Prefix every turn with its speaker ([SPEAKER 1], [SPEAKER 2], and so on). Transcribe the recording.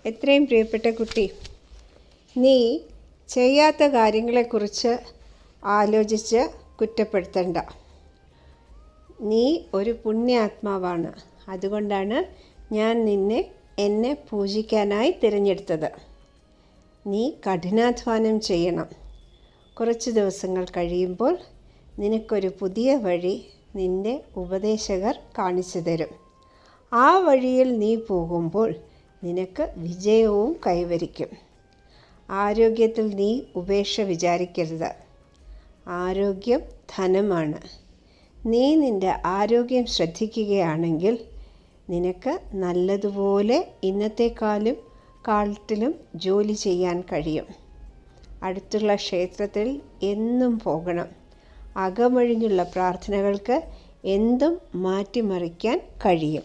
[SPEAKER 1] എത്രയും പ്രിയപ്പെട്ട കുട്ടി, നീ ചെയ്യാത്ത കാര്യങ്ങളെക്കുറിച്ച് ആലോചിച്ച് കുറ്റപ്പെടുത്തണ്ട. നീ ഒരു പുണ്യാത്മാവാണ്. അതുകൊണ്ടാണ് ഞാൻ എന്നെ പൂജിക്കാനായി തിരഞ്ഞെടുത്തത്. നീ കഠിനാധ്വാനം ചെയ്യണം. കുറച്ച് ദിവസങ്ങൾ കഴിയുമ്പോൾ നിനക്കൊരു പുതിയ വഴി നിൻ്റെ ഉപദേശകർ കാണിച്ചു തരും. ആ വഴിയിൽ നീ പോകുമ്പോൾ നിനക്ക് വിജയവും കൈവരിക്കും. ആരോഗ്യത്തിൽ നീ ഉപേക്ഷ വിചാരിക്കരുത്. ആരോഗ്യം ധനമാണ്. നീ നിൻ്റെ ആരോഗ്യം ശ്രദ്ധിക്കുകയാണെങ്കിൽ നിനക്ക് നല്ലതുപോലെ കാലത്തിലും ജോലി ചെയ്യാൻ കഴിയും. അടുത്തുള്ള ക്ഷേത്രത്തിൽ എന്നും പോകണം. അകമഴിഞ്ഞുള്ള പ്രാർത്ഥനകൾക്ക് എന്തും മാറ്റിമറിക്കാൻ കഴിയും.